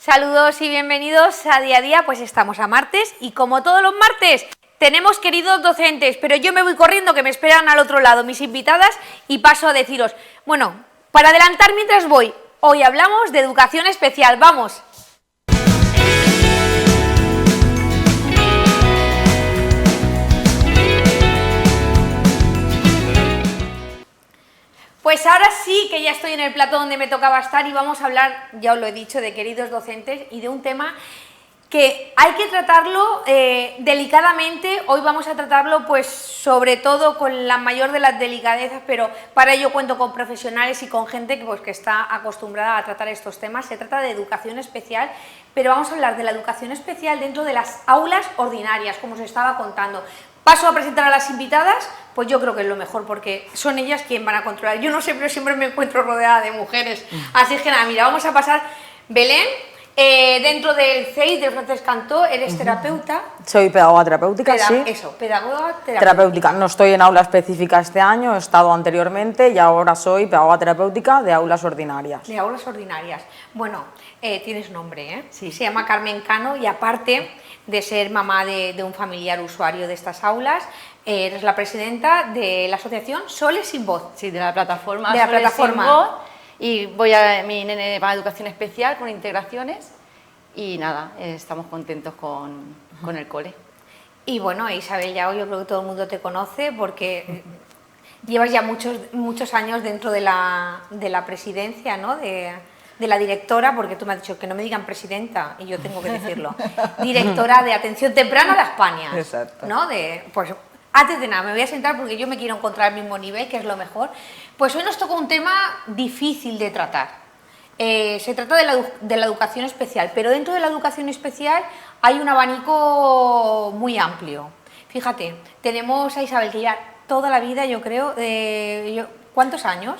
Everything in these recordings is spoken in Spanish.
Saludos y bienvenidos a Día a Día, pues estamos a martes y como todos los martes tenemos queridos docentes, pero yo me voy corriendo que me esperan al otro lado mis invitadas y paso a deciros, bueno, para adelantar mientras voy, hoy hablamos de educación especial, ¡vamos! Pues ahora sí que ya estoy en el plato donde me tocaba estar y vamos a hablar, ya os lo he dicho, de queridos docentes y de un tema que hay que tratarlo delicadamente. Hoy vamos a tratarlo pues sobre todo con la mayor de las delicadezas, pero para ello cuento con profesionales y con gente que está acostumbrada a tratar estos temas. Se trata de educación especial, pero vamos a hablar de la educación especial dentro de las aulas ordinarias, como os estaba contando. Paso a presentar a las invitadas, pues yo creo que es lo mejor porque son ellas quien van a controlar. Yo no sé, pero siempre me encuentro rodeada de mujeres. Así es que nada, mira, vamos a pasar. Belén, dentro del CEI, de Francesc Cantó, eres terapeuta. Soy pedagoga terapéutica, sí. Eso, pedagoga terapéutica. No estoy en aula específica este año, he estado anteriormente y ahora soy pedagoga terapéutica de aulas ordinarias. De aulas ordinarias. Bueno, tienes nombre, ¿eh? Sí. Se llama Carmen Cano y aparte de ser mamá de un familiar usuario de estas aulas, eres la presidenta de la asociación Soles Sin Voz. Sí, de la plataforma de la Soles plataforma. Sin Voz, y voy a mi nene para educación especial con integraciones y nada, estamos contentos con el cole. Y bueno, Isabel Yao, yo creo que todo el mundo te conoce porque llevas ya muchos años dentro de la presidencia, ¿no? De la directora, porque tú me has dicho que no me digan presidenta, y yo tengo que decirlo, directora de Atención Temprana de España. Exacto. ¿No? Pues antes de nada, me voy a sentar porque yo me quiero encontrar al mismo nivel, que es lo mejor. Pues hoy nos toca un tema difícil de tratar. Se trata de la educación especial, pero dentro de la educación especial hay un abanico muy amplio. Fíjate, tenemos a Isabel que ya toda la vida, yo creo, ¿cuántos años?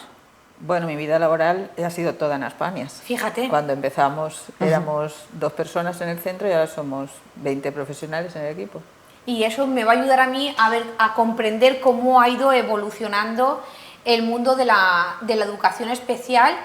Bueno, mi vida laboral ha sido toda en Aspanias. Fíjate. Cuando empezamos éramos 2 personas en el centro y ahora somos 20 profesionales en el equipo. Y eso me va a ayudar a mí a comprender cómo ha ido evolucionando el mundo de la educación especial.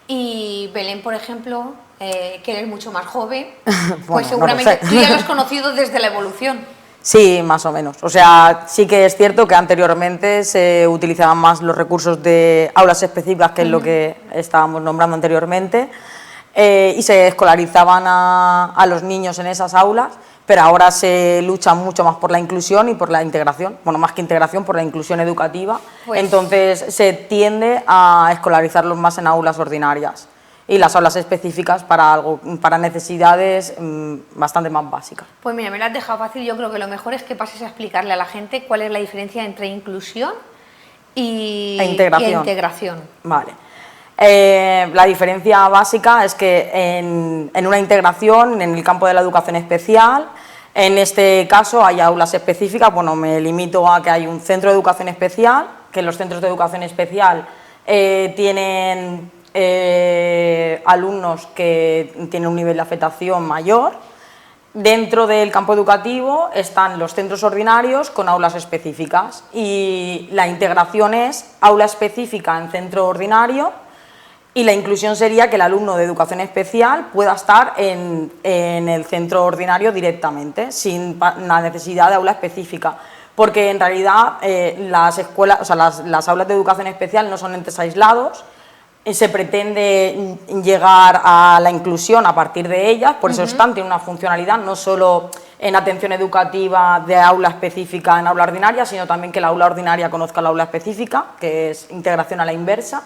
Y Belén, por ejemplo, que eres mucho más joven, Bueno, pues seguramente no lo sé. tú ya lo has conocido desde la evolución. Sí, más o menos. O sea, sí que es cierto que anteriormente se utilizaban más los recursos de aulas específicas, que es lo que estábamos nombrando anteriormente, y se escolarizaban a los niños en esas aulas, pero ahora se lucha mucho más por la inclusión y por la integración, bueno, más que integración, por la inclusión educativa, Pues entonces se tiende a escolarizarlos más en aulas ordinarias y las aulas específicas para necesidades bastante más básicas. Pues mira, me lo has dejado fácil. Yo creo que lo mejor es que pases a explicarle a la gente cuál es la diferencia entre inclusión e integración. Vale. La diferencia básica es que en una integración, en el campo de la educación especial, en este caso hay aulas específicas. Bueno, me limito a que hay un centro de educación especial, que los centros de educación especial tienen alumnos que tienen un nivel de afectación mayor. Dentro del campo educativo están los centros ordinarios con aulas específicas y la integración es aula específica en centro ordinario y la inclusión sería que el alumno de educación especial pueda estar en el centro ordinario directamente, sin la necesidad de aula específica, porque en realidad las escuelas, o sea, las aulas de educación especial no son entes aislados. Se pretende llegar a la inclusión a partir de ellas, por eso tienen una funcionalidad no solo en atención educativa de aula específica en aula ordinaria, sino también que la aula ordinaria conozca la aula específica, que es integración a la inversa.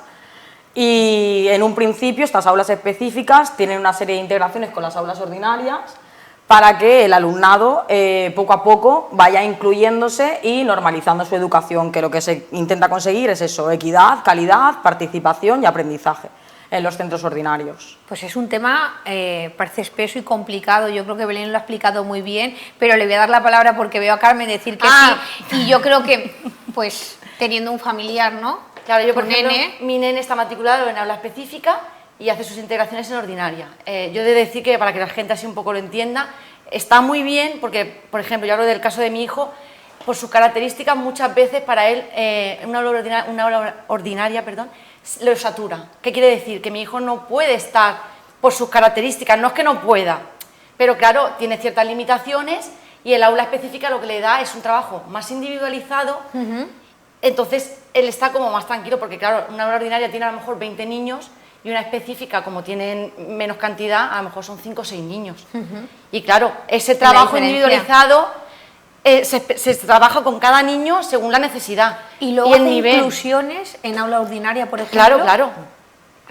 Y en un principio estas aulas específicas tienen una serie de integraciones con las aulas ordinarias para que el alumnado poco a poco vaya incluyéndose y normalizando su educación, que lo que se intenta conseguir es eso, equidad, calidad, participación y aprendizaje en los centros ordinarios. Pues es un tema, parece espeso y complicado. Yo creo que Belén lo ha explicado muy bien, pero le voy a dar la palabra porque veo a Carmen decir que sí, y yo creo que, pues, teniendo un familiar, ¿no? Claro, yo por Un ejemplo, nene. mi nene está matriculado en aula específica y hace sus integraciones en ordinaria. Yo he de decir que, para que la gente así un poco lo entienda, está muy bien porque, por ejemplo, yo hablo del caso de mi hijo, por sus características muchas veces para él una aula ordinaria lo satura. ¿Qué quiere decir? Que mi hijo no puede estar por sus características, no es que no pueda, pero claro, tiene ciertas limitaciones y el aula específica lo que le da es un trabajo más individualizado, entonces él está como más tranquilo, porque claro, una aula ordinaria tiene a lo mejor 20 niños y una específica, como tienen menos cantidad, a lo mejor son 5 o 6 niños. Y claro, ese trabajo individualizado se trabaja con cada niño según la necesidad. Y luego el hace nivel. Inclusiones en aula ordinaria, por ejemplo. Claro.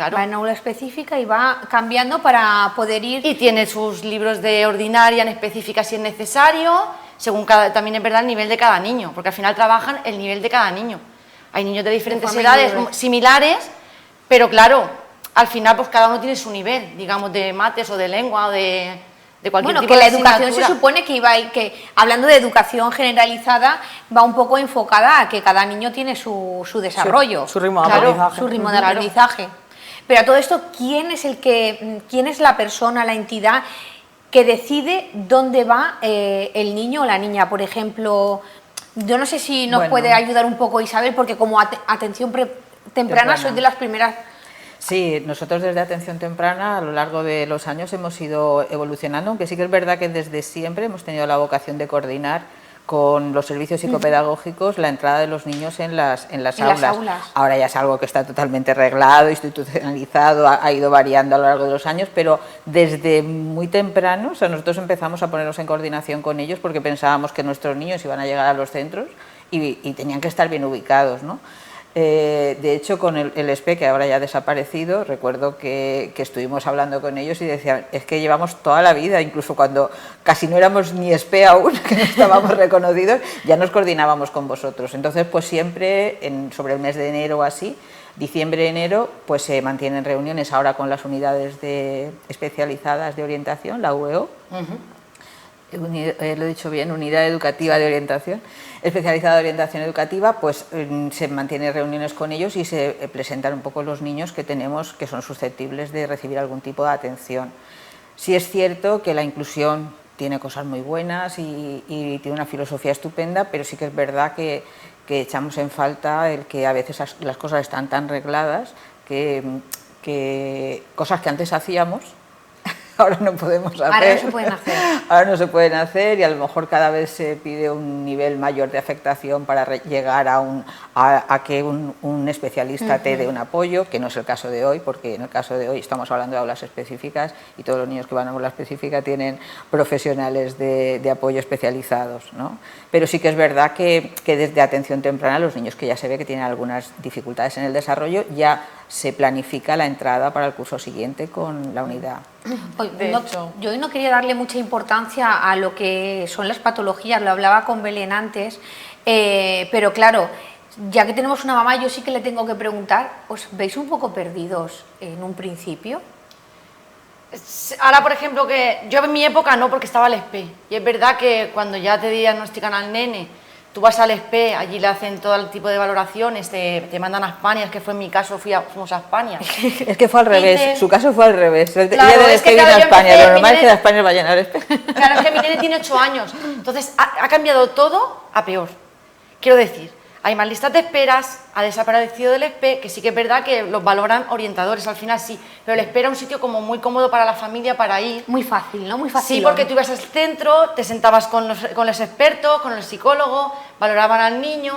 Va en aula específica y va cambiando para poder ir... Y tiene sus libros de ordinaria en específica si es necesario, según también es verdad el nivel de cada niño, porque al final trabajan el nivel de cada niño. Hay niños de diferentes edades similares, pero claro, al final pues cada uno tiene su nivel, digamos, de mates o de lengua o de cualquier tipo de que la educación asignatura. se supone que hablando de educación generalizada, va un poco enfocada a que cada niño tiene su desarrollo. Su ritmo de aprendizaje. Su ritmo de aprendizaje. Pero a todo esto, ¿quién es la persona, la entidad que decide dónde va el niño o la niña? Por ejemplo, yo no sé si nos puede ayudar un poco Isabel, porque como atención temprana soy de las primeras... Sí, nosotros desde Atención Temprana a lo largo de los años hemos ido evolucionando, aunque sí que es verdad que desde siempre hemos tenido la vocación de coordinar con los servicios psicopedagógicos la entrada de los niños en las aulas. Ahora ya es algo que está totalmente reglado, institucionalizado, ha ido variando a lo largo de los años, pero desde muy temprano, o sea, nosotros empezamos a ponernos en coordinación con ellos porque pensábamos que nuestros niños iban a llegar a los centros y tenían que estar bien ubicados, ¿no? De hecho, con el SPE, que ahora ya ha desaparecido, recuerdo que estuvimos hablando con ellos y decían, es que llevamos toda la vida, incluso cuando casi no éramos ni SPE aún, que no estábamos reconocidos, ya nos coordinábamos con vosotros. Entonces, pues siempre, sobre el mes de enero o así, diciembre-enero, pues se mantienen reuniones ahora con las unidades especializadas de orientación, la UEO, lo he dicho bien, Unidad Educativa de Orientación, especializada de orientación educativa, pues se mantienen reuniones con ellos y se presentan un poco los niños que tenemos que son susceptibles de recibir algún tipo de atención. Sí es cierto que la inclusión tiene cosas muy buenas y tiene una filosofía estupenda, pero sí que es verdad que echamos en falta el que a veces las cosas están tan regladas que cosas que antes hacíamos ahora no podemos hacer. Ahora no se pueden hacer. Ahora no se pueden hacer y a lo mejor cada vez se pide un nivel mayor de afectación para llegar a que un especialista te dé un apoyo, que no es el caso de hoy, porque en el caso de hoy estamos hablando de aulas específicas y todos los niños que van a aula específica tienen profesionales de apoyo especializados, ¿no? Pero sí que es verdad que desde atención temprana los niños que ya se ve que tienen algunas dificultades en el desarrollo ya se planifica la entrada para el curso siguiente con la unidad. Yo hoy no quería darle mucha importancia a lo que son las patologías, lo hablaba con Belén antes, pero claro, ya que tenemos una mamá, yo sí que le tengo que preguntar, ¿os veis un poco perdidos en un principio? Ahora, por ejemplo, que yo en mi época no, porque estaba el SPE, y es verdad que cuando ya te diagnostican al nene, tú vas al SPE, allí le hacen todo el tipo de valoraciones, te mandan a España, que fue en mi caso, fuimos a España. Es que fue al revés, su caso fue al revés. Claro, ella es que vino a España, lo normal es que a España vayan al SPE. Claro, es que mi nene tiene 8 años, entonces ha cambiado todo a peor. Quiero decir, hay más listas de esperas, ha desaparecido del SPE, que sí que es verdad que los valoran orientadores, al final sí, pero el SPE era un sitio como muy cómodo para la familia para ir. Muy fácil, ¿no? Muy fácil. Sí, porque tú ibas al centro, te sentabas con los expertos, con el psicólogo, valoraban al niño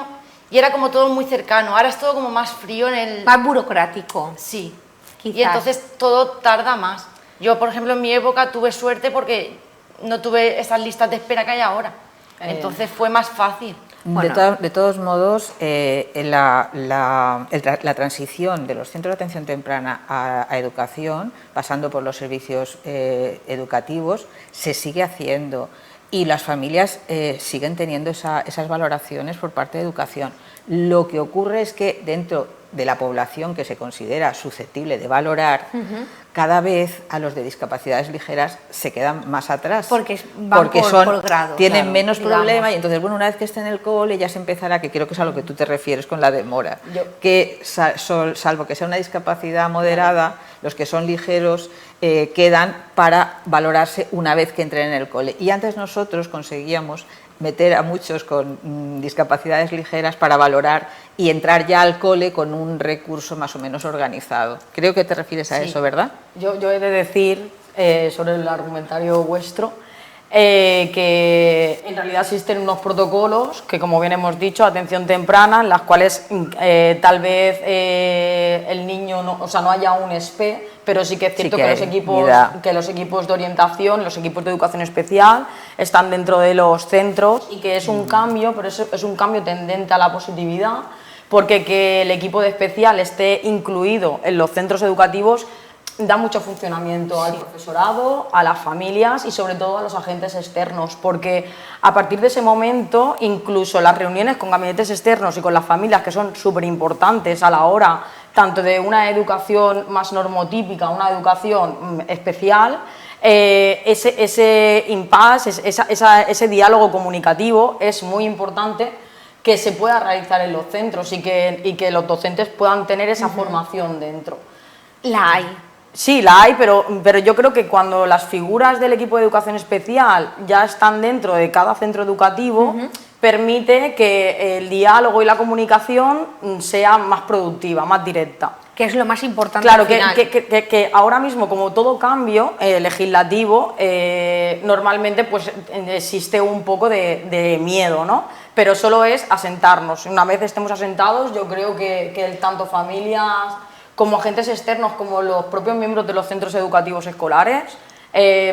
y era como todo muy cercano. Ahora es todo como más frío en el... Más burocrático. Sí, quizás. Y entonces todo tarda más. Yo, por ejemplo, en mi época tuve suerte porque no tuve esas listas de espera que hay ahora. Entonces fue más fácil. Bueno. De todos modos, la transición de los centros de atención temprana a educación, pasando por los servicios educativos, se sigue haciendo y las familias siguen teniendo esas valoraciones por parte de educación. Lo que ocurre es que dentro de la población que se considera susceptible de valorar, cada vez a los de discapacidades ligeras se quedan más atrás. Porque van por grado. Tienen claro, menos digamos. problema y entonces, bueno, una vez que esté en el cole ya se empezará, que creo que es a lo que tú te refieres con la demora, que salvo que sea una discapacidad moderada, Los que son ligeros quedan para valorarse una vez que entren en el cole. Y antes nosotros conseguíamos meter a muchos con discapacidades ligeras para valorar y entrar ya al cole con un recurso más o menos organizado. Creo que te refieres a eso, ¿verdad? Yo he de decir sobre el argumentario vuestro que en realidad existen unos protocolos que, como bien hemos dicho, atención temprana, en las cuales tal vez el niño no haya un SPE, pero sí que es cierto que los equipos de orientación, los equipos de educación especial están dentro de los centros y que es un cambio, pero es un cambio tendente a la positividad, porque que el equipo de especial esté incluido en los centros educativos da mucho funcionamiento al profesorado, a las familias y sobre todo a los agentes externos, porque a partir de ese momento incluso las reuniones con gabinetes externos y con las familias, que son súper importantes a la hora tanto de una educación más normotípica, una educación especial, ese impasse, ese diálogo comunicativo es muy importante que se pueda realizar en los centros y que los docentes puedan tener esa formación dentro. La hay. Sí, la hay, pero yo creo que cuando las figuras del equipo de educación especial ya están dentro de cada centro educativo, permite que el diálogo y la comunicación sea más productiva, más directa. Que es lo más importante. Claro, al final. que ahora mismo, como todo cambio legislativo, normalmente pues existe un poco de miedo, ¿no? Pero solo es asentarnos. Una vez estemos asentados, yo creo que tanto familias como agentes externos, como los propios miembros de los centros educativos escolares,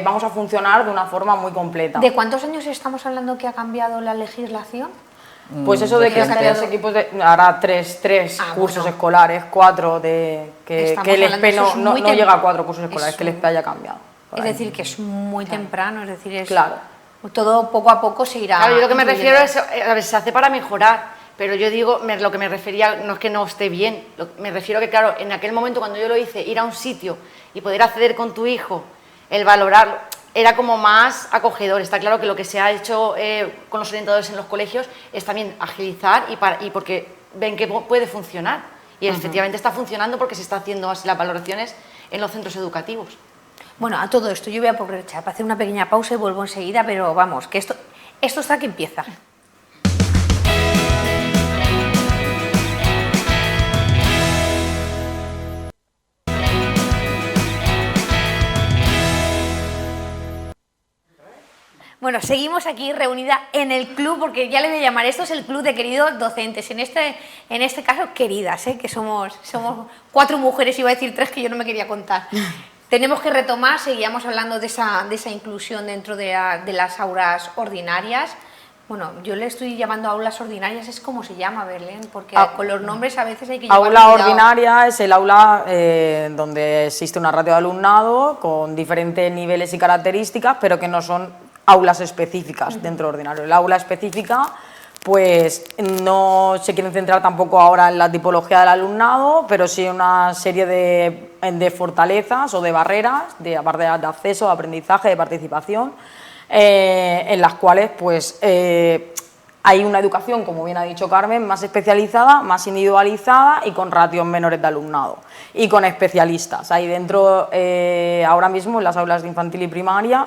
vamos a funcionar de una forma muy completa. ¿De cuántos años estamos hablando que ha cambiado la legislación? Pues eso de que están los equipos ahora tres cursos escolares, 4 que el SPE no llega a 4 cursos escolares, que el SPE haya cambiado. Es decir, que es muy temprano, es decir, es claro. Todo poco a poco se irá. Claro, yo lo que me refiero es, a ver, se hace para mejorar. Pero yo digo, lo que me refería no es que no esté bien, me refiero a que, claro, en aquel momento cuando yo lo hice, ir a un sitio y poder acceder con tu hijo, el valorarlo, era como más acogedor. Está claro que lo que se ha hecho con los orientadores en los colegios es también agilizar y porque ven que puede funcionar. Y efectivamente está funcionando porque se está haciendo así las valoraciones en los centros educativos. Bueno, a todo esto yo voy a aprovechar para hacer una pequeña pausa y vuelvo enseguida, pero vamos, que esto está que empieza. Bueno, seguimos aquí reunida en el club, porque ya le voy a llamar, esto es el club de queridos docentes, en este caso queridas, que somos 4 mujeres, iba a decir 3 que yo no me quería contar. Tenemos que retomar, seguíamos hablando de esa inclusión dentro de las aulas ordinarias. Bueno, yo le estoy llamando aulas ordinarias, es como se llama, Belén, porque con los nombres a veces hay que llevar Aula cuidado. ordinaria es el aula donde existe una ratio de alumnado con diferentes niveles y características, pero que no son aulas específicas dentro del ordinario. El aula específica pues no se quieren centrar tampoco ahora en la tipología del alumnado, pero sí una serie de fortalezas o de barreras, de acceso, de aprendizaje, de participación, en las cuales pues hay una educación, como bien ha dicho Carmen, más especializada, más individualizada y con ratios menores de alumnado y con especialistas. Ahí dentro, ahora mismo en las aulas de infantil y primaria,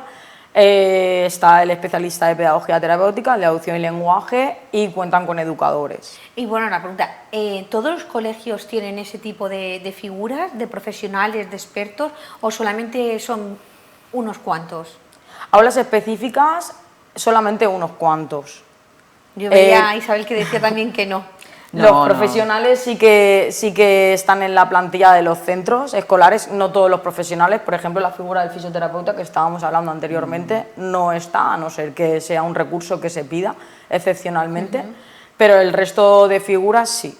está el especialista de pedagogía terapéutica, de audición y lenguaje, y cuentan con educadores. Y bueno, una pregunta, ¿todos los colegios tienen ese tipo de figuras, de profesionales, de expertos, o solamente son unos cuantos? Aulas específicas, solamente unos cuantos. Yo veía a Isabel que decía también que no. Los profesionales sí que están en la plantilla de los centros escolares, no todos los profesionales. Por ejemplo, la figura del fisioterapeuta que estábamos hablando anteriormente no está, a no ser que sea un recurso que se pida excepcionalmente, pero el resto de figuras sí.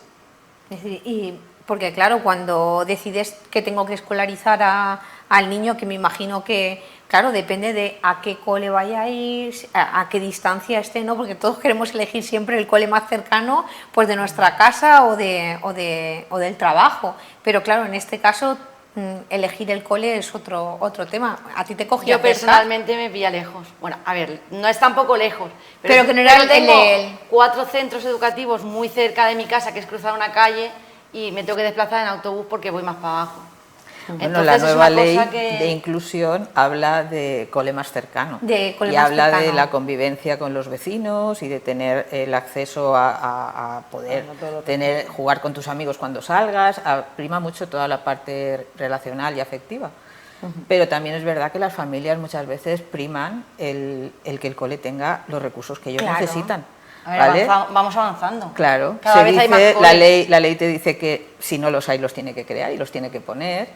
Es decir, y porque claro, cuando decides que tengo que escolarizar al niño, que me imagino que, claro, depende de a qué cole vaya a ir, a qué distancia esté, ¿no? Porque todos queremos elegir siempre el cole más cercano, pues de nuestra casa o del trabajo. Pero claro, en este caso, elegir el cole es otro tema. ¿A ti te cogía Yo personalmente me pilla lejos. Bueno, a ver, no es tampoco lejos. Pero que no era tengo 4 centros educativos muy cerca de mi casa, que es cruzar una calle, y me tengo que desplazar en autobús porque voy más para abajo. Bueno, Entonces, la es nueva una ley cosa que- de inclusión habla de cole más cercano De cole y más habla de cercano. la convivencia con los vecinos y de tener el acceso a poder jugar con tus amigos cuando salgas, prima mucho toda la parte relacional y afectiva. Pero también es verdad que las familias muchas veces priman el que el cole tenga los recursos que ellos Claro. necesitan. A ver, ¿Vale? vamos avanzando. Claro, Cada se vez hay dice, más coles. la ley te dice que si no los hay los tiene que crear y los tiene que poner,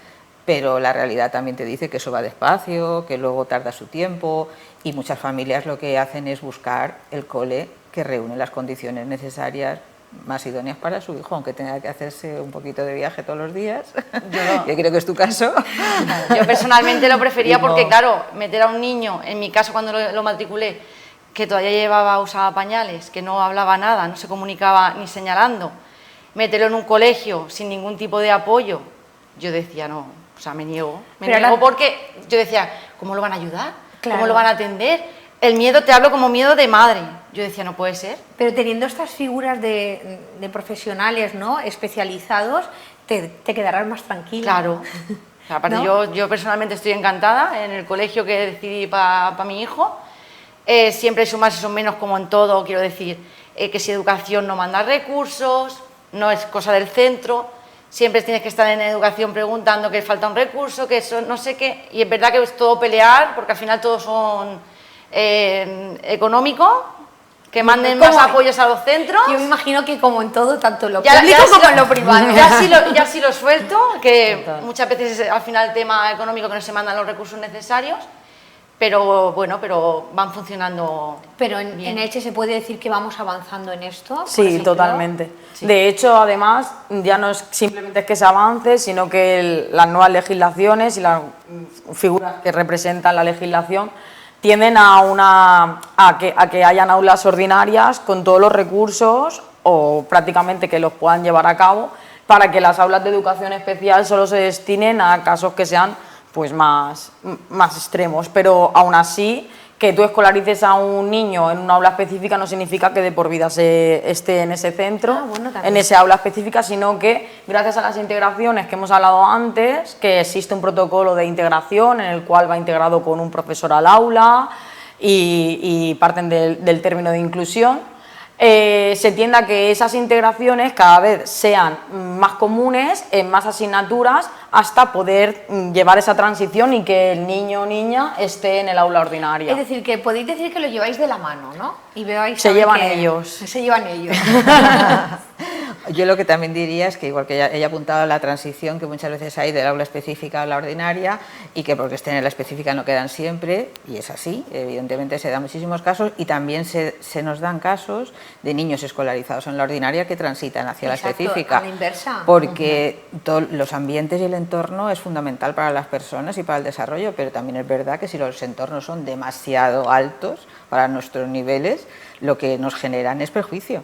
pero la realidad también te dice que eso va despacio, que luego tarda su tiempo y muchas familias lo que hacen es buscar el cole que reúne las condiciones necesarias más idóneas para su hijo, aunque tenga que hacerse un poquito de viaje todos los días, que creo que es tu caso. Yo personalmente lo prefería Y no- porque, claro, meter a un niño, en mi caso cuando lo matriculé, que todavía usaba pañales, que no hablaba nada, no se comunicaba ni señalando, meterlo en un colegio sin ningún tipo de apoyo, yo decía, no, o sea, me niego Pero ahora- porque yo decía, ¿cómo lo van a ayudar? Claro. ¿Cómo lo van a atender? El miedo, te hablo como miedo de madre. Yo decía, no puede ser. Pero teniendo estas figuras de profesionales, ¿no?, especializados, te quedarás más tranquila. Claro. O sea, aparte, ¿No? yo personalmente estoy encantada en el colegio que decidí para mi hijo. Siempre hay más y son menos, como en todo, quiero decir, que si educación no manda recursos, no es cosa del centro, siempre tienes que estar en educación preguntando que falta un recurso, que eso no sé qué, y es verdad que es todo pelear, porque al final todos son económicos, que manden más ¿Cómo? apoyos a los centros. Yo me imagino que como en todo, tanto en lo Ya- público ya sí como lo- en lo privado. Ya sí lo suelto, que muchas veces es al final el tema económico que no se mandan los recursos necesarios, pero bueno, pero van funcionando. Pero en bien. Elche se puede decir que vamos avanzando en esto. por Sí, ejemplo. totalmente. Sí. De hecho, además, ya no es simplemente que se avance, sino que las nuevas legislaciones y las figuras que representan la legislación tienden a que hayan aulas ordinarias con todos los recursos o prácticamente que los puedan llevar a cabo para que las aulas de educación especial solo se destinen a casos que sean pues más extremos, pero aún así que tú escolarices a un niño en una aula específica no significa que de por vida esté en ese centro, Ah, bueno, también. en esa aula específica, sino que gracias a las integraciones que hemos hablado antes, que existe un protocolo de integración en el cual va integrado con un profesor al aula y parten del término de inclusión, se tiende a que esas integraciones cada vez sean más comunes en más asignaturas hasta poder llevar esa transición y que el niño o niña esté en el aula ordinaria. Es decir, que podéis decir que lo lleváis de la mano, ¿no? Y veáis Se a ver llevan que- ellos. Se llevan ellos. Yo lo que también diría es que, igual que ella apuntaba la transición que muchas veces hay del aula específica a la ordinaria y que porque estén en la específica no quedan siempre, y es así, evidentemente se dan muchísimos casos y también se nos dan casos de niños escolarizados en la ordinaria que transitan hacia Exacto, la específica. a la inversa. Porque los ambientes y el entorno es fundamental para las personas y para el desarrollo, pero también es verdad que si los entornos son demasiado altos para nuestros niveles, lo que nos generan es perjuicio.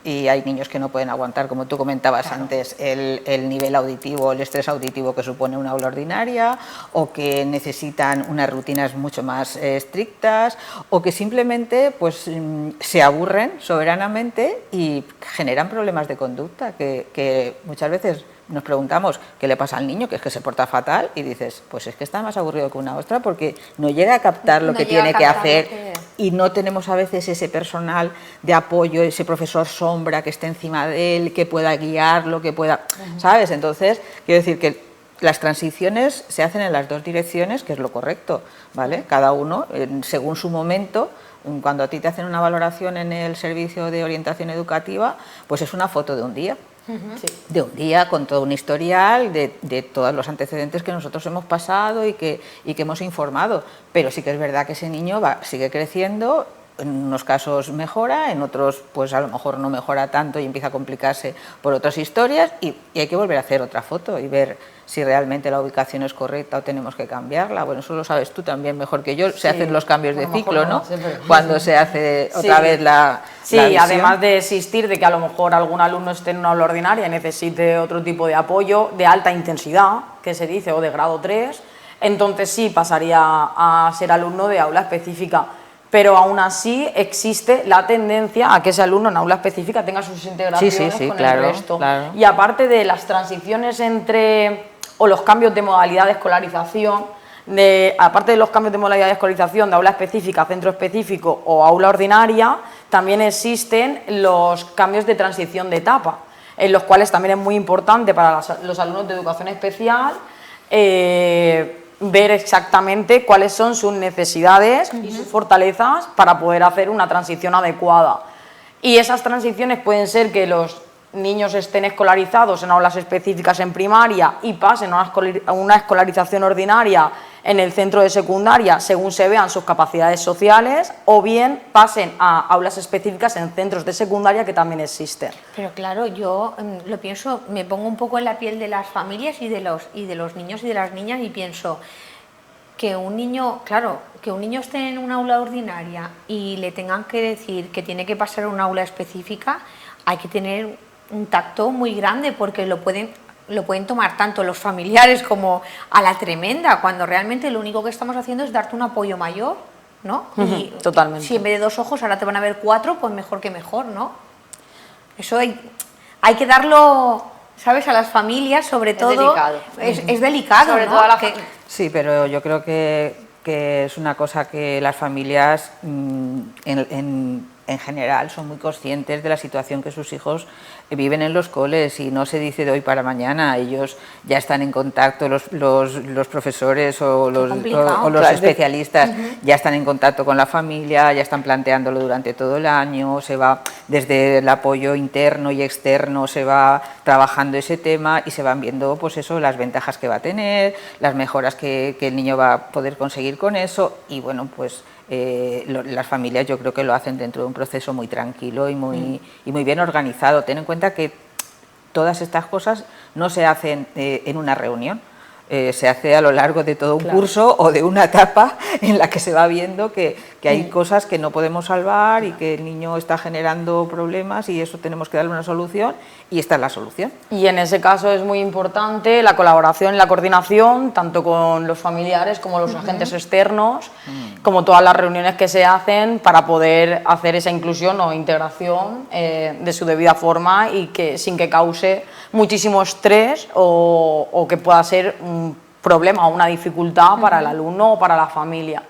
Y hay niños que no pueden aguantar, como tú comentabas antes, el nivel auditivo, el estrés auditivo que supone una aula ordinaria, o que necesitan unas rutinas mucho más estrictas, o que simplemente pues, se aburren soberanamente y generan problemas de conducta que muchas veces nos preguntamos qué le pasa al niño, que es que se porta fatal, y dices, pues es que está más aburrido que una ostra porque no llega a captar lo No que llega a tiene que captar hacer lo que- y no tenemos a veces ese personal de apoyo, ese profesor sombra que esté encima de él, que pueda guiarlo, que pueda, ¿sabes? Entonces, quiero decir que las transiciones se hacen en las dos direcciones, que es lo correcto, ¿vale? Cada uno, según su momento. Cuando a ti te hacen una valoración en el servicio de orientación educativa, pues es una foto de un día. De un día con todo un historial de todos los antecedentes que nosotros hemos pasado y que hemos informado, pero sí que es verdad que ese niño sigue creciendo, en unos casos mejora, en otros pues a lo mejor no mejora tanto y empieza a complicarse por otras historias y hay que volver a hacer otra foto y ver si realmente la ubicación es correcta o tenemos que cambiarla. Bueno, eso lo sabes tú también mejor que yo, se hacen los cambios de a lo mejor ciclo, no ¿no? lo sé, pero- Cuando se hace otra Sí. vez la Sí, visión. además de existir de que a lo mejor algún alumno esté en una aula ordinaria y necesite otro tipo de apoyo de alta intensidad, que se dice, o de grado 3, entonces sí pasaría a ser alumno de aula específica. Pero aún así existe la tendencia a que ese alumno en aula específica tenga sus integraciones Sí, sí, con claro, el resto. claro. Y aparte de las transiciones entre o los cambios de modalidad de escolarización, aparte de los cambios de modalidad de escolarización de aula específica, centro específico o aula ordinaria, también existen los cambios de transición de etapa, en los cuales también es muy importante para los alumnos de educación especial ver exactamente cuáles son sus necesidades y sus fortalezas para poder hacer una transición adecuada. Y esas transiciones pueden ser que los niños estén escolarizados en aulas específicas en primaria y pasen a una escolarización ordinaria en el centro de secundaria según se vean sus capacidades sociales, o bien pasen a aulas específicas en centros de secundaria que también existen. Pero claro, yo lo pienso, me pongo un poco en la piel de las familias y de los niños y de las niñas y pienso que un niño, claro, que un niño esté en una aula ordinaria y le tengan que decir que tiene que pasar a una aula específica, hay que tener un tacto muy grande porque lo pueden tomar tanto los familiares como a la tremenda, cuando realmente lo único que estamos haciendo es darte un apoyo mayor, ¿no? Y totalmente. si en vez de 2 ojos ahora te van a ver 4, pues mejor que mejor, ¿no? Eso hay que darlo, ¿sabes? A las familias, sobre todo. Delicado. Es delicado, Sobre ¿no? todo a la Sí, pero yo creo que es una cosa que las familias en general son muy conscientes de la situación que sus hijos viven en los coles, y no se dice de hoy para mañana. Ellos ya están en contacto, los profesores o los especialistas ya están en contacto con la familia, ya están planteándolo durante todo el año, se va desde el apoyo interno y externo, se va trabajando ese tema y se van viendo pues eso, las ventajas que va a tener, las mejoras que el niño va a poder conseguir con eso, y bueno, pues las familias yo creo que lo hacen dentro de un proceso muy tranquilo y muy bien organizado. Ten en cuenta que todas estas cosas no se hacen en una reunión, se hace a lo largo de todo un curso o de una etapa en la que se va viendo que hay cosas que no podemos salvar y que el niño está generando problemas, y eso tenemos que darle una solución, y esta es la solución. Y en ese caso es muy importante la colaboración y la coordinación, tanto con los familiares como los agentes externos, como todas las reuniones que se hacen para poder hacer esa inclusión o integración de su debida forma, y que sin que cause muchísimo estrés o que pueda ser un problema o una dificultad para el alumno o para la familia.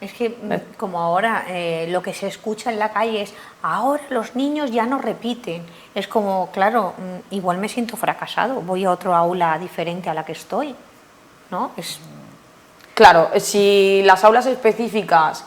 Es que como ahora lo que se escucha en la calle es ahora los niños ya no repiten. Es como, claro, igual me siento fracasado, voy a otro aula diferente a la que estoy, ¿no? Claro, si las aulas específicas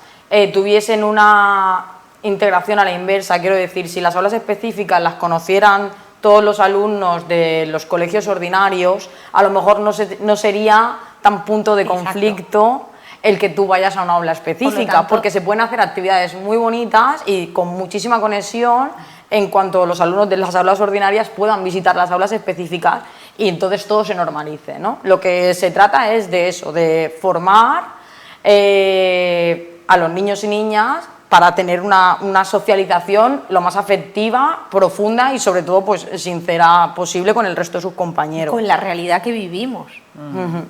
tuviesen una integración a la inversa, quiero decir, si las aulas específicas las conocieran todos los alumnos de los colegios ordinarios, a lo mejor no sería tan punto de conflicto el que tú vayas a una aula específica, porque se pueden hacer actividades muy bonitas y con muchísima conexión en cuanto los alumnos de las aulas ordinarias puedan visitar las aulas específicas, y entonces todo se normalice, ¿no? Lo que se trata es de eso, de formar a los niños y niñas para tener una socialización lo más afectiva, profunda y sobre todo pues sincera posible con el resto de sus compañeros. Con la realidad que vivimos,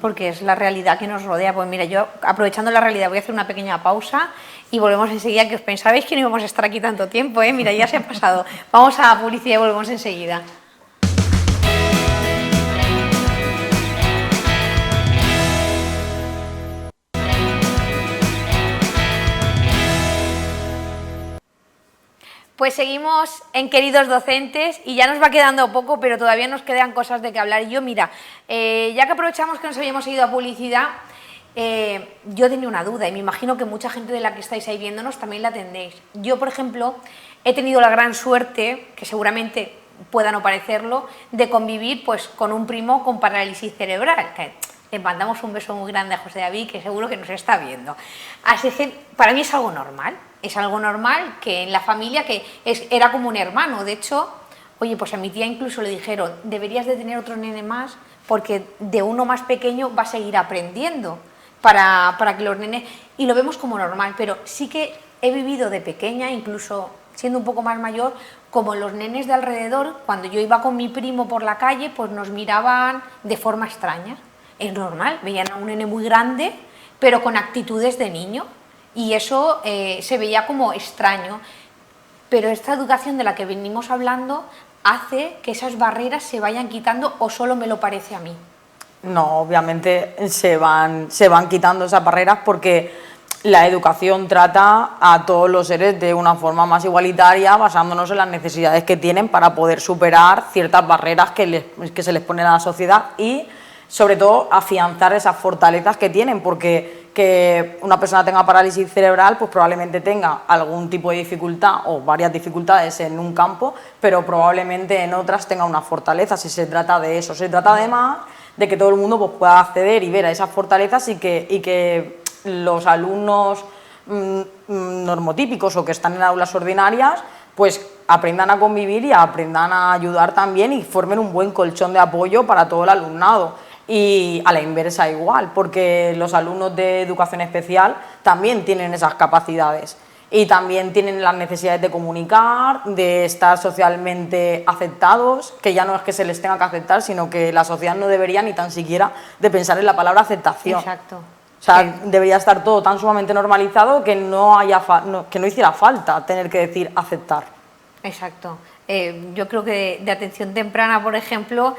porque es la realidad que nos rodea. Pues mira, yo aprovechando la realidad voy a hacer una pequeña pausa y volvemos enseguida, que os pensabais que no íbamos a estar aquí tanto tiempo, ¿eh? Mira, ya se ha pasado. Vamos a publicidad y volvemos enseguida. Pues seguimos en Queridos Docentes y ya nos va quedando poco, pero todavía nos quedan cosas de que hablar. Y yo, mira, ya que aprovechamos que nos habíamos ido a publicidad, yo tenía una duda y me imagino que mucha gente de la que estáis ahí viéndonos también la tendréis. Yo, por ejemplo, he tenido la gran suerte, que seguramente pueda no parecerlo, de convivir pues, con un primo con parálisis cerebral. Que le mandamos un beso muy grande a José David, que seguro que nos está viendo. Así que para mí es algo normal. Es algo normal que en la familia, que era como un hermano. De hecho, oye, pues a mi tía incluso le dijeron, deberías de tener otro nene más, porque de uno más pequeño va a seguir aprendiendo para que los nenes... Y lo vemos como normal, pero sí que he vivido de pequeña, incluso siendo un poco más mayor, como los nenes de alrededor, cuando yo iba con mi primo por la calle, pues nos miraban de forma extraña. Es normal, veían a un nene muy grande, pero con actitudes de niño. Y eso se veía como extraño, pero esta educación de la que venimos hablando hace que esas barreras se vayan quitando, o solo me lo parece a mí. No, obviamente se van quitando esas barreras porque la educación trata a todos los seres de una forma más igualitaria, basándonos en las necesidades que tienen para poder superar ciertas barreras que se les pone a la sociedad y, sobre todo, afianzar esas fortalezas que tienen, porque que una persona tenga parálisis cerebral, pues probablemente tenga algún tipo de dificultad o varias dificultades en un campo, pero probablemente en otras tenga una fortaleza, si se trata de eso. Se trata además de que todo el mundo pues, pueda acceder y ver a esas fortalezas y que los alumnos normotípicos o que están en aulas ordinarias pues aprendan a convivir y aprendan a ayudar también y formen un buen colchón de apoyo para todo el alumnado. Y a la inversa igual, porque los alumnos de educación especial también tienen esas capacidades y también tienen las necesidades de comunicar, de estar socialmente aceptados, que ya no es que se les tenga que aceptar, sino que la sociedad no debería ni tan siquiera de pensar en la palabra aceptación. Exacto. O sea, debería estar todo tan sumamente normalizado que no hiciera falta tener que decir aceptar. Exacto. Yo creo que de atención temprana, por ejemplo,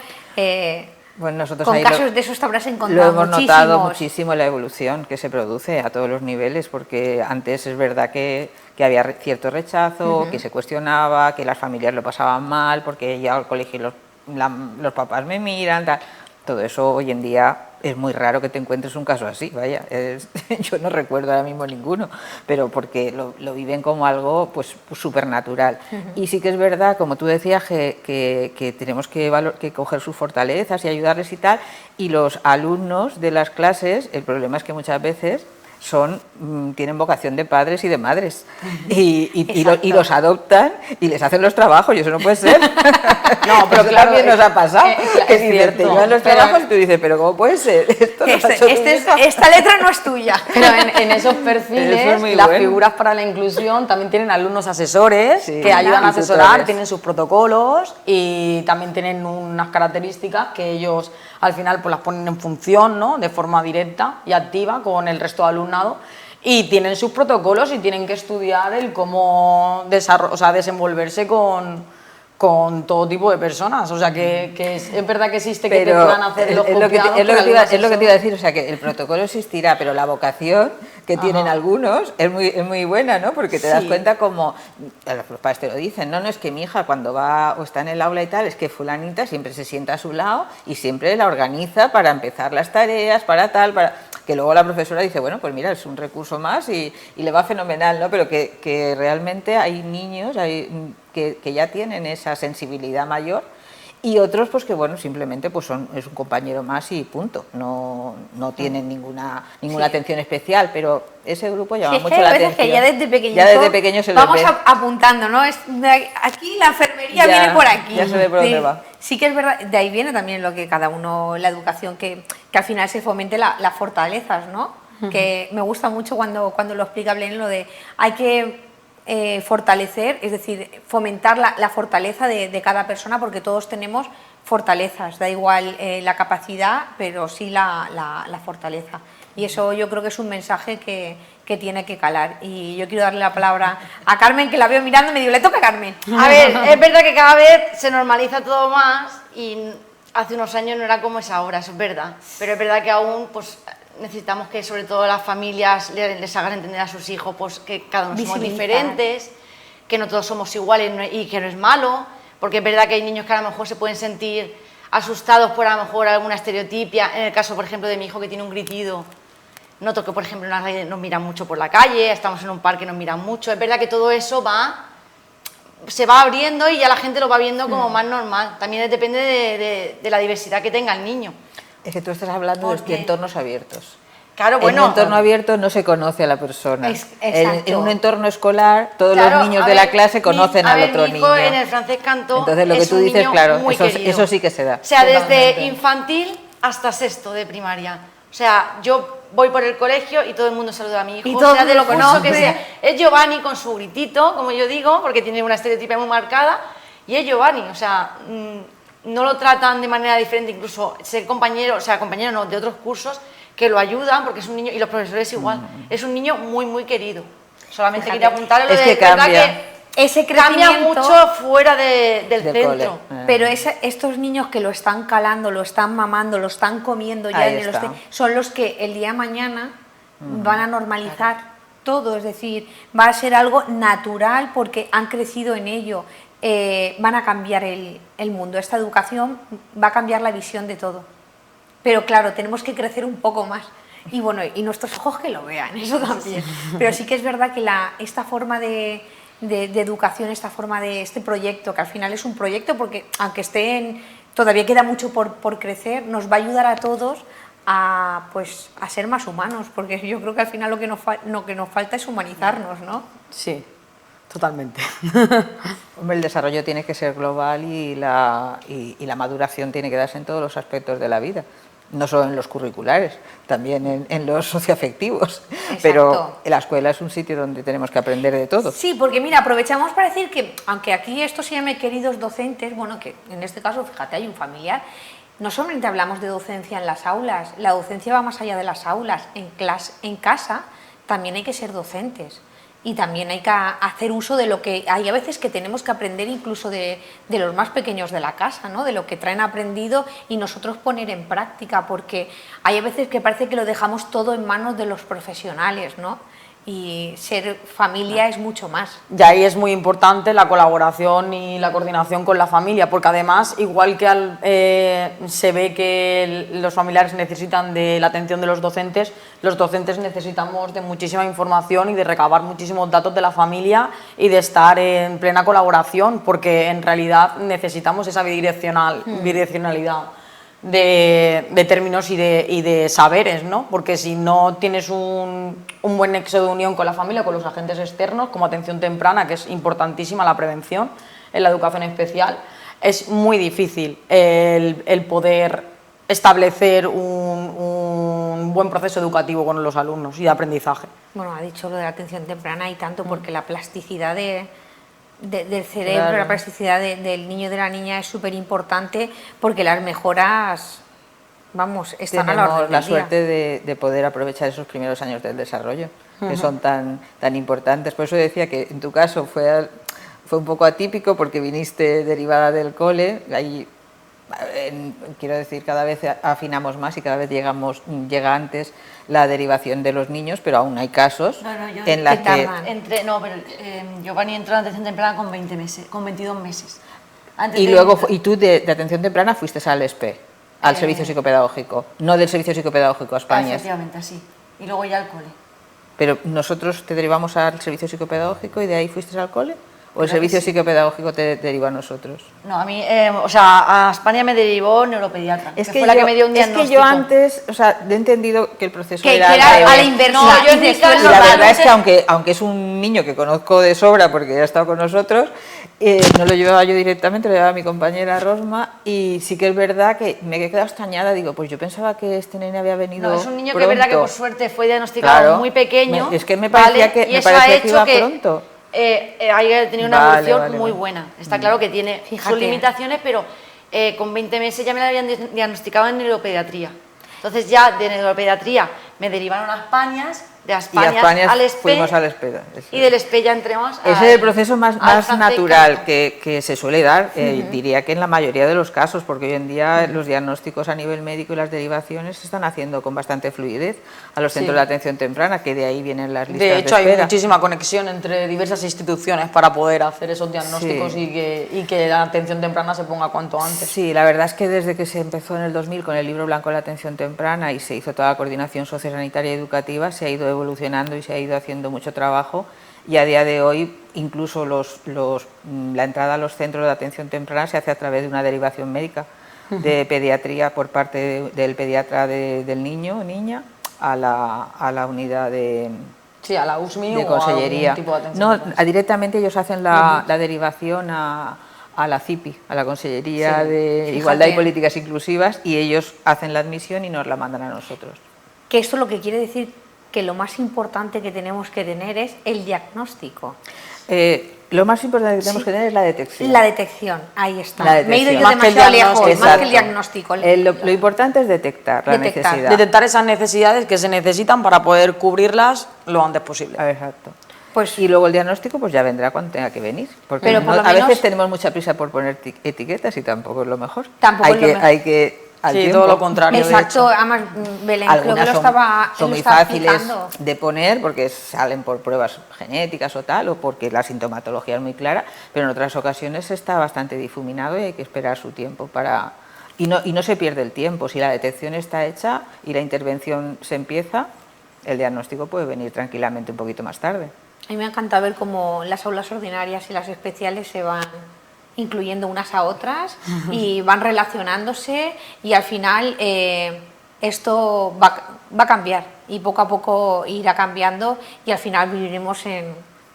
Bueno, nosotros con ahí casos de esos te habrás lo encontrado hemos muchísimos. notado muchísimo la evolución que se produce a todos los niveles, porque antes es verdad que había cierto rechazo, que se cuestionaba, que las familias lo pasaban mal, porque ya al colegio los papás me miran, tal. Todo eso hoy en día es muy raro que te encuentres un caso así, vaya, yo no recuerdo ahora mismo ninguno, pero porque lo viven como algo pues súper natural. Y sí que es verdad, como tú decías, que tenemos que coger sus fortalezas y ayudarles y tal, y los alumnos de las clases, el problema es que muchas veces tienen vocación de padres y de madres y los adoptan y les hacen los trabajos y eso no puede ser. No, pero eso claro, también nos ha pasado, que es si cierto, te llevan los trabajos y tú dices, pero ¿cómo puede ser? Esto lo ha hecho tu hija. Esta letra no es tuya. Pero en esos Eso perfiles, es muy las bueno. figuras para la inclusión también tienen alumnos asesores Sí, que ayudan a y asesorar, tutores. tienen sus protocolos y también tienen unas características que ellos al final pues las ponen en función, ¿no? De forma directa y activa con el resto de alumnado. Y tienen sus protocolos y tienen que estudiar el cómo desenvolverse con todo tipo de personas. O sea, que es verdad que existe que te puedan hacer los copiados. Es lo que te iba a decir, o sea, que el protocolo existirá, pero la vocación que tienen algunos es muy buena, ¿no? Porque te das Sí. cuenta como, los padres te lo dicen, no es que mi hija cuando va o está en el aula y tal, es que fulanita siempre se sienta a su lado y siempre la organiza para empezar las tareas, para tal, que luego la profesora dice, bueno, pues mira, es un recurso más y le va fenomenal, ¿no? Pero que realmente hay niños que ya tienen esa sensibilidad mayor y otros pues que bueno, simplemente pues es un compañero más y punto, no tienen ninguna atención especial, pero ese grupo llama Sí, es que mucho la hay veces atención. que ya desde pequeño se les vamos ve. apuntando, ¿no? Aquí la enfermería Ya, viene por aquí. ya se ve por dónde va. Sí que es verdad, de ahí viene también lo que cada uno, la educación, que al final se fomente las fortalezas, ¿no? Que me gusta mucho cuando lo explica Belén, lo de hay que fortalecer, es decir, fomentar la fortaleza de cada persona, porque todos tenemos fortalezas, da igual la capacidad, pero sí la fortaleza. Y eso yo creo que es un mensaje que tiene que calar. Y yo quiero darle la palabra a Carmen, que la veo mirando y me digo, le toca a Carmen. A ver, es verdad que cada vez se normaliza todo más y hace unos años no era como es ahora, eso es verdad. Pero es verdad que aún pues, necesitamos que sobre todo las familias les hagan entender a sus hijos pues, que cada uno somos Visibilizar. diferentes, que no todos somos iguales y que no es malo, porque es verdad que hay niños que a lo mejor se pueden sentir asustados por a lo mejor alguna estereotipia. En el caso, por ejemplo, de mi hijo que tiene un gritido, noto que, por ejemplo, nos miran mucho por la calle, estamos en un parque, nos miran mucho. Es verdad que todo eso se va abriendo y ya la gente lo va viendo como más normal. También depende de la diversidad que tenga el niño. Es que tú estás hablando ¿Por qué? de entornos abiertos. Claro, En bueno. un entorno abierto no se conoce a la persona. Exacto. En un entorno escolar, todos Claro, los niños a de la ver, clase conocen a al ver, otro mi hijo niño. en el francés cantó. Entonces lo que es tú un dices, niño claro, muy querido. eso sí que se da. O sea, desde Totalmente. infantil hasta sexto de primaria. O sea, yo voy por el colegio y todo el mundo saluda a mi hijo. Y todo sea, el mundo del lo curso que conoce. sea. Es Giovanni con su gritito, como yo digo, porque tiene una estereotipia muy marcada. Y es Giovanni, o sea, no lo tratan de manera diferente, incluso ser compañero, o sea, compañero no, de otros cursos que lo ayudan, porque es un niño, y los profesores igual, es un niño muy, muy querido. Solamente Fíjate. quería apuntarle lo Es de que es verdad cambia. que ese cambia crecimiento mucho fuera del Del centro. cole. pero estos niños que lo están calando, lo están mamando, lo están comiendo ya Ahí en el está. son los que el día de mañana van a normalizar todo, es decir, va a ser algo natural porque han crecido en ello, van a cambiar el mundo, esta educación va a cambiar la visión de todo. Pero claro, tenemos que crecer un poco más. Y bueno, y nuestros ojos que lo vean, eso también. Pero sí que es verdad que esta forma de educación, esta forma de este proyecto, que al final es un proyecto porque aunque todavía queda mucho por crecer, nos va a ayudar a todos a ser más humanos, porque yo creo que al final lo que nos falta es humanizarnos, ¿no? Sí, totalmente. Hombre, el desarrollo tiene que ser global y la maduración tiene que darse en todos los aspectos de la vida. No solo en los curriculares, también en los socioafectivos. Exacto. Pero la escuela es un sitio donde tenemos que aprender de todo. Sí, porque mira, aprovechamos para decir que, aunque aquí esto se llame queridos docentes, bueno, que en este caso, fíjate, hay un familiar, no solamente hablamos de docencia en las aulas, la docencia va más allá de las aulas, en casa también hay que ser docentes. Y también hay que hacer uso de lo que hay a veces que tenemos que aprender incluso de los más pequeños de la casa, ¿no? De lo que traen aprendido y nosotros poner en práctica, porque hay a veces que parece que lo dejamos todo en manos de los profesionales, ¿no? Y ser familia es mucho más. Y ahí es muy importante la colaboración y la coordinación con la familia, porque además, igual que se ve que los familiares necesitan de la atención de los docentes necesitamos de muchísima información y de recabar muchísimos datos de la familia y de estar en plena colaboración, porque en realidad necesitamos esa bidireccionalidad de términos y de saberes, ¿no? Porque si no tienes un buen nexo de unión con la familia, con los agentes externos, como atención temprana, que es importantísima la prevención en la educación especial, es muy difícil el poder establecer un buen proceso educativo con los alumnos y de aprendizaje. Bueno, ha dicho lo de la atención temprana y tanto, porque la plasticidad del cerebro, Claro. la plasticidad del niño y de la niña es súper importante porque las mejoras, vamos, están a la orden Tenemos del la día. suerte de poder aprovechar esos primeros años del desarrollo, que son tan importantes. Por eso decía que en tu caso fue un poco atípico porque viniste derivada del cole. Ahí, quiero decir, cada vez afinamos más y cada vez llega antes la derivación de los niños, pero aún hay casos en las que... Pero Giovanni entró en atención temprana con 22 meses. Antes Y de- luego, y tú de atención temprana fuiste al SPE, al servicio psicopedagógico, no del servicio psicopedagógico a España. Efectivamente, así. Y luego ya al cole. Pero nosotros te derivamos al servicio psicopedagógico y de ahí fuiste al cole, o el servicio psicopedagógico te deriva a nosotros. No, a mí, a España me derivó neuropediatra, que fue la que me dio un diagnóstico. Es que yo antes, he entendido que el proceso Que era era al a la revés. inversa. No, yo en mi Dices, caso, Y tú la normal, verdad es que aunque es un niño que conozco de sobra porque ya ha estado con nosotros, no lo llevaba yo directamente, lo llevaba mi compañera Rosma, y sí que es verdad que me he quedado extrañada, digo, pues yo pensaba que este nene había venido No, es un niño que pronto. es verdad que por suerte fue diagnosticado Claro. muy pequeño. Es que me parecía ¿vale? que- y me eso parecía ha que hecho iba que pronto. haya tenido una Vale, evolución vale, muy vale. buena. Está claro que tiene Fíjate. sus limitaciones, pero con 20 meses ya me la habían diagnosticado en neuropediatría. Entonces ya de neuropediatría me derivaron a Españas, de Y a Españas España al SPE, fuimos al SPE. y del SPE ya entremos Ese es el proceso más francés natural Campo. que se suele dar, diría que en la mayoría de los casos, porque hoy en día los diagnósticos a nivel médico y las derivaciones se están haciendo con bastante fluidez a los centros de atención temprana, que de ahí vienen las listas De hecho, hay espera. muchísima conexión entre diversas instituciones para poder hacer esos diagnósticos Sí. y que la atención temprana se ponga cuanto antes. Sí, la verdad es que desde que se empezó en el 2000 con el libro blanco de la atención temprana y se hizo toda la coordinación sociosanitaria y educativa, se ha ido evolucionando y se ha ido haciendo mucho trabajo, y a día de hoy incluso la entrada a los centros de atención temprana se hace a través de una derivación médica de pediatría por parte del pediatra del niño o niña a la unidad de Sí, a la USMI de o a consellería. algún tipo de atención No, temprana. directamente ellos hacen la derivación a la CIPI, a la Consellería Sí, de fíjate. Igualdad y Políticas Inclusivas, y ellos hacen la admisión y nos la mandan a nosotros. Que esto lo que quiere decir que lo más importante que tenemos que tener es el diagnóstico. Lo más importante que tenemos que tener es la detección. La detección, ahí está. La Me he ido yo detección. Más que el demasiado lejos, diagnóstico. más que el Exacto. diagnóstico. Lo importante es detectar la Detectar. necesidad. Detectar esas necesidades que se necesitan para poder cubrirlas lo antes posible. Exacto. Pues, Y luego el diagnóstico pues ya vendrá cuando tenga que venir. Porque Pero por lo a veces menos- tenemos mucha prisa por poner etiquetas y tampoco es lo mejor. Tampoco es lo mejor. Hay que al Sí, tiempo. todo lo contrario. de exacto, hecho. además Belén creo que Algunas lo son, estaba, son lo muy estaba fáciles explicando. de poner porque salen por pruebas genéticas o tal, o porque la sintomatología es muy clara, pero en otras ocasiones está bastante difuminado y hay que esperar su tiempo para... Y no se pierde el tiempo. Si la detección está hecha y la intervención se empieza, el diagnóstico puede venir tranquilamente un poquito más tarde. A mí me encanta ver cómo las aulas ordinarias y las especiales se van incluyendo unas a otras y van relacionándose y al final esto va a cambiar y poco a poco irá cambiando y al final viviremos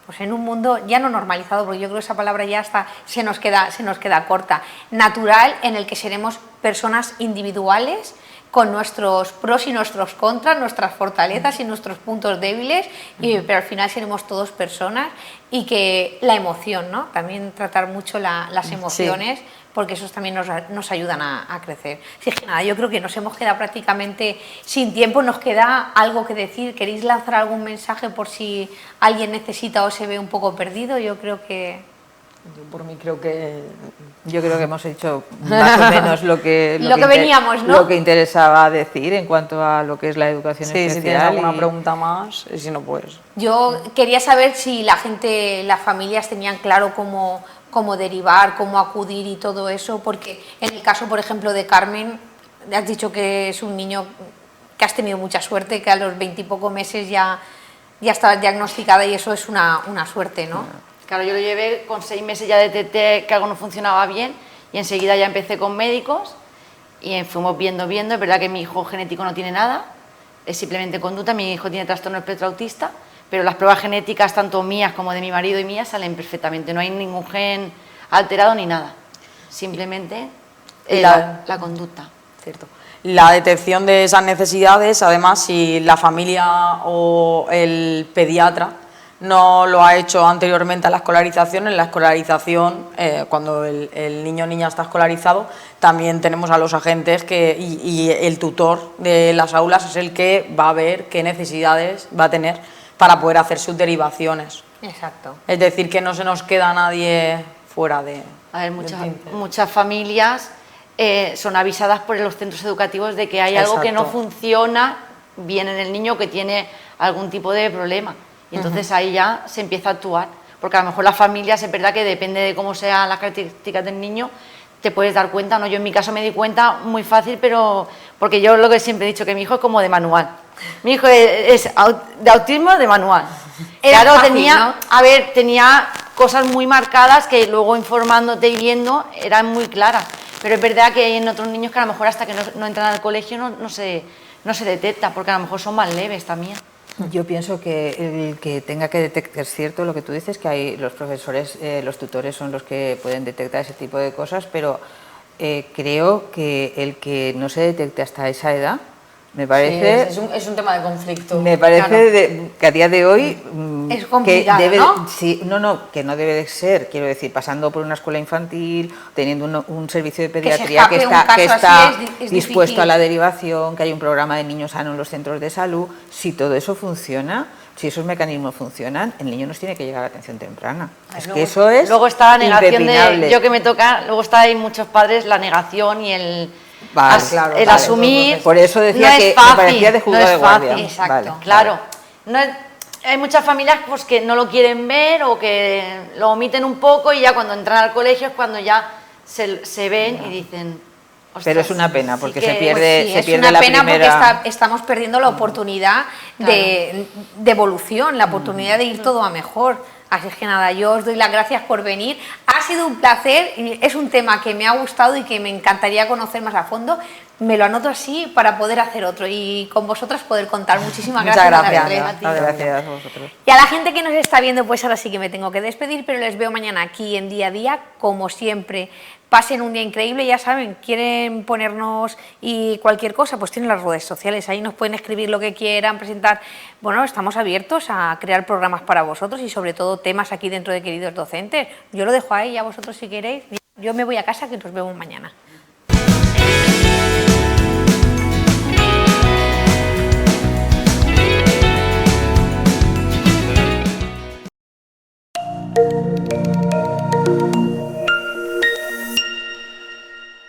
pues en un mundo ya no normalizado, porque yo creo que esa palabra ya hasta se nos queda corta, natural, en el que seremos personas individuales con nuestros pros y nuestros contras, nuestras fortalezas y nuestros puntos débiles, pero al final seremos todos personas y que la emoción, ¿no? También tratar mucho las emociones, porque esos también nos ayudan a crecer. Si es que nada, yo creo que nos hemos quedado prácticamente sin tiempo, nos queda algo que decir. ¿Queréis lanzar algún mensaje por si alguien necesita o se ve un poco perdido? Yo creo que... Yo por mí creo que... Yo creo que hemos hecho más o menos lo que veníamos, ¿no? lo que interesaba decir en cuanto a lo que es la educación Sí, especial. si tienes alguna y- pregunta más, y si no, pues... Yo quería saber si la gente, las familias tenían claro cómo derivar, cómo acudir y todo eso, porque en el caso, por ejemplo, de Carmen, has dicho que es un niño que has tenido mucha suerte, que a los 20 y poco meses ya estaba diagnosticada y eso es una suerte, ¿no? Claro, yo lo llevé con 6 meses, ya detecté que algo no funcionaba bien y enseguida ya empecé con médicos y fuimos viendo. Es verdad que mi hijo genético no tiene nada, es simplemente conducta, mi hijo tiene trastorno espectro autista, pero las pruebas genéticas, tanto mías como de mi marido y mías, salen perfectamente, no hay ningún gen alterado ni nada, simplemente la conducta. Cierto. La detección de esas necesidades, además, si la familia o el pediatra no lo ha hecho anteriormente a la escolarización, en la escolarización, cuando el niño o niña está escolarizado, también tenemos a los agentes y el tutor de las aulas es el que va a ver qué necesidades va a tener para poder hacer sus derivaciones. Exacto. Es decir, que no se nos queda nadie fuera de... A ver, del tinte. muchas familias son avisadas por los centros educativos de que hay algo que no Exacto. funciona bien en el niño, que tiene algún tipo de problema. Y entonces ahí ya se empieza a actuar. Porque a lo mejor las familias, es verdad que depende de cómo sean las características del niño, te puedes dar cuenta, ¿no? Yo en mi caso me di cuenta muy fácil, pero porque yo lo que siempre he dicho, que mi hijo es como de manual. Mi hijo es de autismo de manual. Era Claro, fácil, tenía, ¿no? a ver, tenía cosas muy marcadas que luego informándote y viendo eran muy claras. Pero es verdad que hay en otros niños que a lo mejor hasta que no entran al colegio no se detecta, porque a lo mejor son más leves también. Yo pienso que el que tenga que detectar, es cierto lo que tú dices, que hay los profesores, los tutores son los que pueden detectar ese tipo de cosas, pero creo que el que no se detecte hasta esa edad, me parece... Sí, es un tema de conflicto. Me parece Claro. que a día de hoy Es complicado, que debe, ¿no? Sí, que no debe de ser, quiero decir, pasando por una escuela infantil, teniendo un servicio de pediatría escape un caso que así está es dispuesto difícil. a la derivación, que hay un programa de niños sanos en los centros de salud. Si todo eso funciona, si esos mecanismos funcionan, el niño nos tiene que llegar a atención temprana. Es que eso es Luego está la negación impepinable. yo que me toca, luego está ahí muchos padres la negación y el Vale, claro, el vale. asumir. Por eso decía no es que me fácil, parecía de juzgado no de es guardia. fácil. Exacto. Vale, Claro, no es- hay muchas familias pues que no lo quieren ver o que lo omiten un poco y ya cuando entran al colegio es cuando ya se ven y dicen... Pero "Ostras, es una pena sí porque que- se pierde, Sí, se es pierde una la pena primera... porque estamos perdiendo la oportunidad de evolución, la oportunidad de ir todo a mejor. Así es que nada, yo os doy las gracias por venir. Ha sido un placer, y es un tema que me ha gustado y que me encantaría conocer más a fondo. Me lo anoto así para poder hacer otro y con vosotras poder contar. Muchísimas Muchas gracias. a las gracias. tres. Gracias a vosotros. Y a la gente que nos está viendo, pues ahora sí que me tengo que despedir, pero les veo mañana aquí en Día a Día, como siempre. Pasen un día increíble, ya saben, quieren ponernos y cualquier cosa, pues tienen las redes sociales, ahí nos pueden escribir lo que quieran, presentar. Bueno, estamos abiertos a crear programas para vosotros y sobre todo temas aquí dentro de Queridos Docentes. Yo lo dejo ahí, a vosotros si queréis. Yo me voy a casa, que nos vemos mañana.